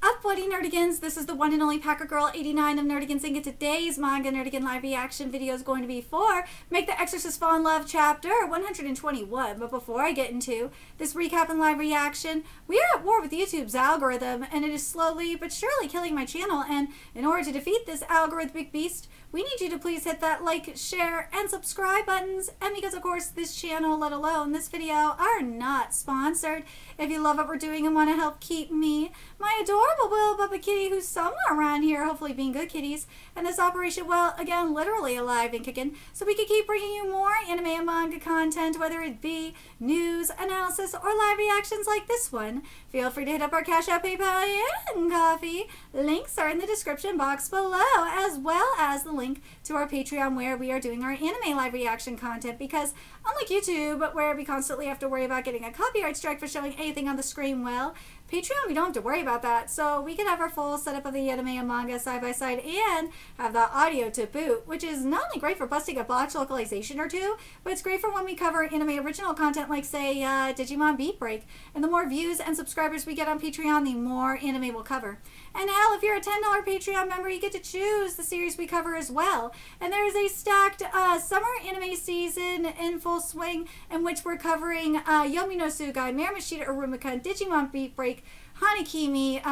Up, Bloody Nerdigans? This is the one and only Packer Girl 89 of Nerdigans Inc. And today's Manga Nerdigan live reaction video is going to be for Make the Exorcist Fall in Love chapter 121. But before I get into this recap and live reaction, we are at war with YouTube's algorithm, and it is slowly but surely killing my channel. And in order to defeat this algorithmic beast, we need you to please hit that like, share, and subscribe buttons. And because, of course, this channel, let alone this video, are not sponsored. If you love what we're doing and want to help keep me, my adorable little Bubba Kitty, who's somewhere around here, hopefully being good kitties, and this operation, well, again, literally alive and kicking, so we can keep bringing you more anime and manga content, whether it be news, analysis, or live reactions like this one. Feel free to hit up our Cash App, PayPal, and Coffee. Links are in the description box below, as well as the link to our Patreon, where we are doing our anime live reaction content, because unlike YouTube, where we constantly have to worry about getting a copyright strike for showing anything on the screen, well, Patreon, we don't have to worry about that, so we can have our full setup of the anime and manga side by side and have the audio to boot, which is not only great for busting a botch localization or two, but it's great for when we cover anime original content like, say, Digimon Beat Break. And the more views and subscribers we get on Patreon, the more anime we'll cover. And hell, if you're a $10 Patreon member, you get to choose the series we cover as well. And there is a stacked summer anime season in full swing, in which we're covering Yomi no Sugai, Marimashita Urumika, Digimon Beat Break, Hanakimi,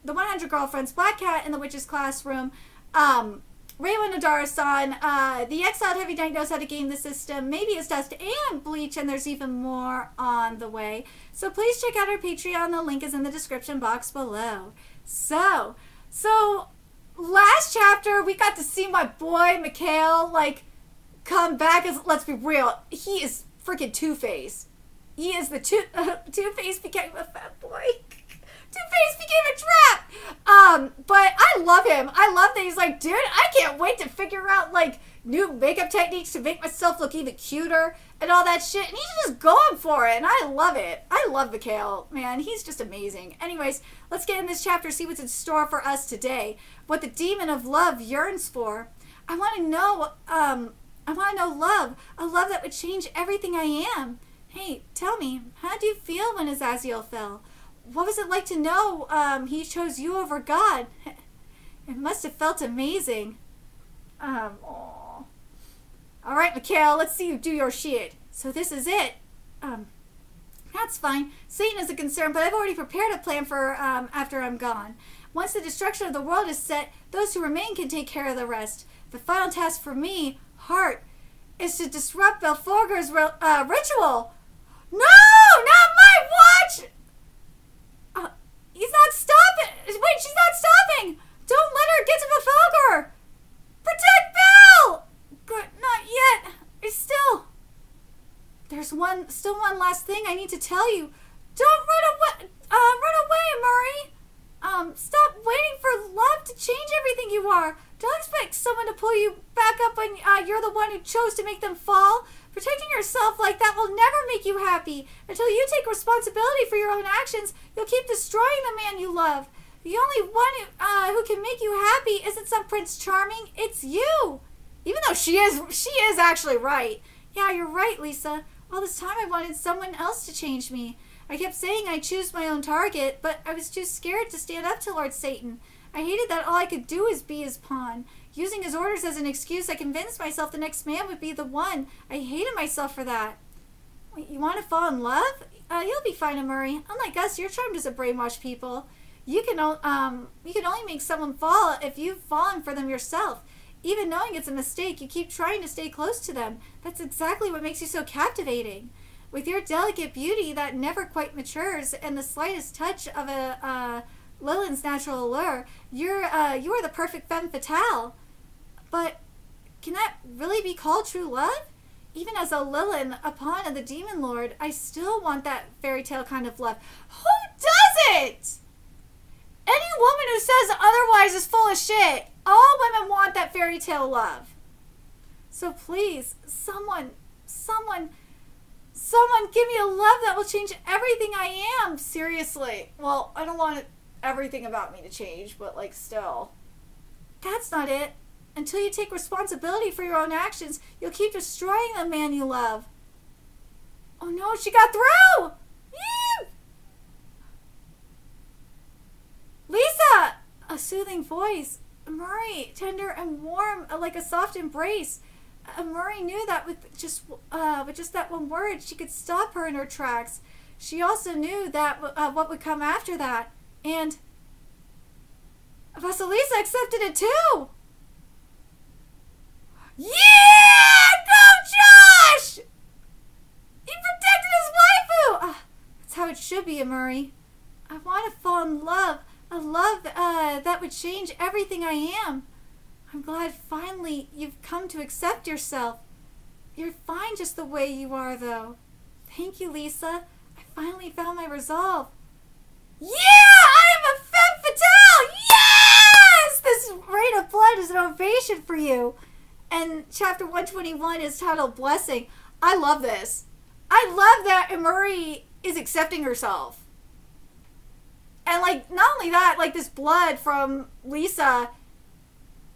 The 100 Girlfriends, Black Cat in the Witch's Classroom, Reiwa Nodara-san, The Exiled Heavy Knight Knows How to Game the System, Maybe It's Dust, and Bleach, and there's even more on the way. So please check out our Patreon. The link is in the description box below. So last chapter, we got to see my boy, Mikhail, like, come back as, let's be real, he is freaking Two-Face. He is the Two-Face became a fat boy. Two-Face became a trap! But I love him. I love that he's like, dude, I can't wait to figure out, like, new makeup techniques to make myself look even cuter and all that shit. And he's just going for it, and I love it. I love Mikhail, man. He's just amazing. Anyways, let's get in this chapter, see what's in store for us today. What the demon of love yearns for. I want to know love. A love that would change everything I am. Hey, tell me, how do you feel when Azazel fell? What was it like to know he chose you over God? It must have felt amazing. All right, Mikhail, let's see you do your shit. So this is it. That's fine. Satan is a concern, but I've already prepared a plan for after I'm gone. Once the destruction of the world is set, those who remain can take care of the rest. The final task for me, Heart, is to disrupt Belforger's ritual. No! Not my watch! He's not stopping! Wait, she's not stopping! Don't let her get to Belforger! Protect Belle! Good, not yet. There's still one last thing I need to tell you. Don't run away, Murray! Stop waiting for love to change everything you are. Don't expect someone to pull you back up when you're the one who chose to make them fall. Protecting yourself like that will never make you happy. Until you take responsibility for your own actions, you'll keep destroying the man you love. The only one who can make you happy isn't some Prince Charming, it's you. Even though she is actually right. Yeah, you're right, Lisa. All this time I wanted someone else to change me. I kept saying I'd choose my own target, but I was too scared to stand up to Lord Satan. I hated that all I could do was be his pawn. Using his orders as an excuse, I convinced myself the next man would be the one. I hated myself for that. Wait, you want to fall in love? You'll be fine, Murray. Unlike us, you're charmed as a brainwash people. You can only make someone fall if you've fallen for them yourself. Even knowing it's a mistake, you keep trying to stay close to them. That's exactly what makes you so captivating. With your delicate beauty that never quite matures and the slightest touch of a Lillian's natural allure, you are the perfect femme fatale. But can that really be called true love? Even as a Lillian, a pawn of the Demon Lord, I still want that fairy tale kind of love. Who doesn't? Any woman who says otherwise is full of shit. All women want that fairy tale love. So please, someone give me a love that will change everything I am. Seriously. Well, I don't want everything about me to change, but like still. That's not it. Until you take responsibility for your own actions, you'll keep destroying the man you love. Oh no, she got through! Lisa! a soothing voice. Murray, tender and warm, like a soft embrace. Murray knew that with just that one word, she could stop her in her tracks. She also knew that what would come after that, and Vasilisa accepted it too. Yeah, go Josh! He protected his waifu. That's how it should be, Murray. I want to fall in love. A love that would change everything I am. I'm glad finally you've come to accept yourself. You're fine just the way you are, though. Thank you, Lisa. I finally found my resolve. Yeah! I am a femme fatale! Yes! This rate of blood is an ovation for you. And chapter 121 is titled Blessing. I love this. I love that Emuri is accepting herself. And, like, not only that, like, this blood from Lisa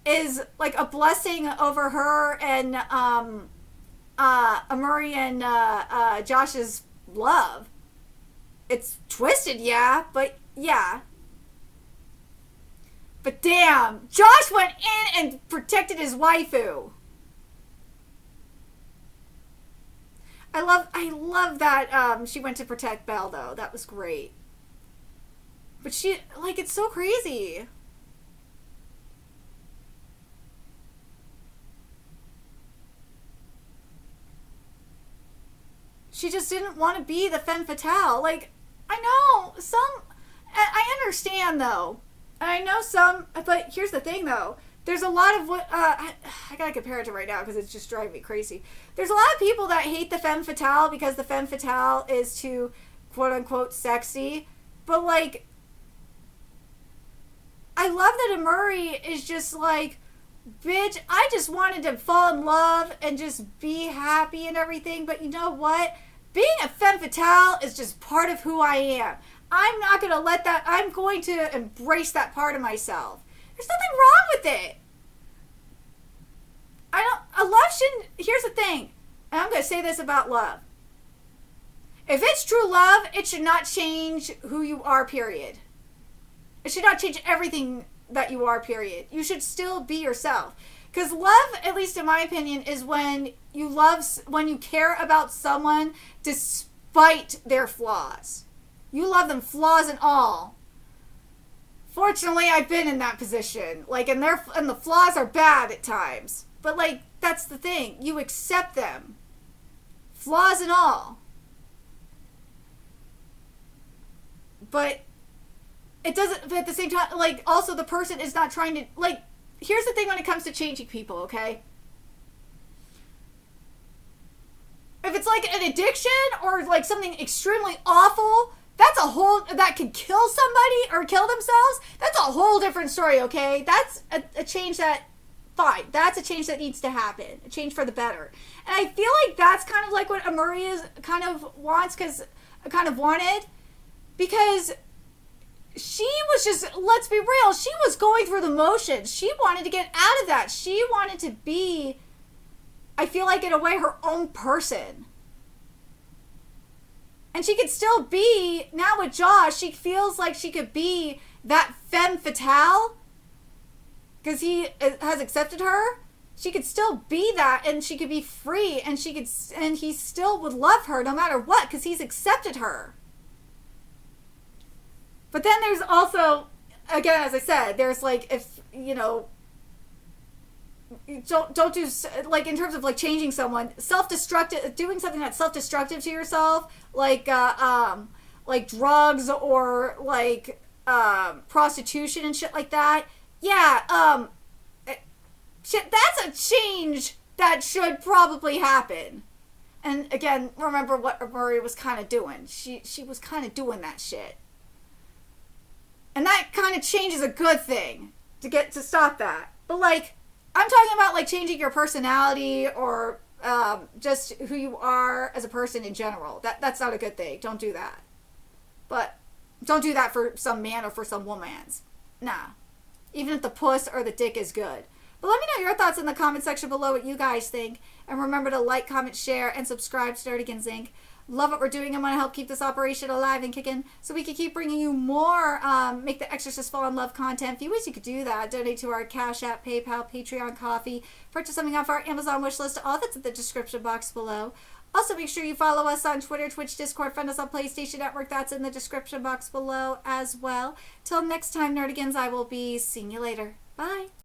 is, like, a blessing over her and, Emuri and, Josh's love. It's twisted, yeah, but, yeah. But damn, Josh went in and protected his waifu. I love that, she went to protect Belle, though. That was great. But she, like, it's so crazy. She just didn't want to be the femme fatale. Like, I know I understand, though. I know some, but here's the thing, though. There's a lot of what, I gotta compare it to right now because it's just driving me crazy. There's a lot of people that hate the femme fatale because the femme fatale is too, quote unquote, sexy. But, like, I love that Emuri is just like, bitch, I just wanted to fall in love and just be happy and everything, but you know what? Being a femme fatale is just part of who I am. I'm not going to let that, I'm going to embrace that part of myself. There's nothing wrong with it. A love shouldn't, here's the thing, and I'm going to say this about love. If it's true love, it should not change who you are, period. It should not change everything that you are, period. You should still be yourself. Because love, at least in my opinion, is when you care about someone despite their flaws. You love them, flaws and all. Fortunately, I've been in that position. Like, and the flaws are bad at times. But, like, that's the thing. You accept them. Flaws and all. But it doesn't, but at the same time, like, also the person is not trying to, like, here's the thing when it comes to changing people, okay? If it's like an addiction or like something extremely awful, that could kill somebody or kill themselves, that's a whole different story, okay? That's a change that, fine, that's a change that needs to happen, a change for the better. And I feel like that's kind of like what Emuri is kind of wanted, because she was just, let's be real, she was going through the motions. She wanted to get out of that. She wanted to be, I feel like, in a way, her own person. And she could still be, now with Josh, she feels like she could be that femme fatale, because he has accepted her. She could still be that, and she could be free, and he still would love her no matter what, because he's accepted her. But then there's also, again, as I said, there's like, if, you know, don't do, like, in terms of like changing someone, self-destructive, doing something that's self-destructive to yourself, like drugs or like prostitution and shit like that. Yeah, shit, that's a change that should probably happen. And again, remember what Emuri was kind of doing. She was kind of doing that shit. And that kind of change is a good thing to stop that. But, like, I'm talking about, like, changing your personality or just who you are as a person in general. That's not a good thing. Don't do that. But don't do that for some man or for some woman's. Nah. Even if the puss or the dick is good. But let me know your thoughts in the comment section below what you guys think. And remember to like, comment, share, and subscribe to Nerdigans Inc. Love what we're doing and want to help keep this operation alive and kicking so we can keep bringing you more Make the Exorcist Fall in Love content. A few ways you could do that. Donate to our Cash App, PayPal, Patreon, Coffee. Purchase something off our Amazon wish list. All that's in the description box below. Also, make sure you follow us on Twitter, Twitch, Discord, friend us on PlayStation Network. That's in the description box below as well. Till next time, Nerdigans, I will be seeing you later. Bye.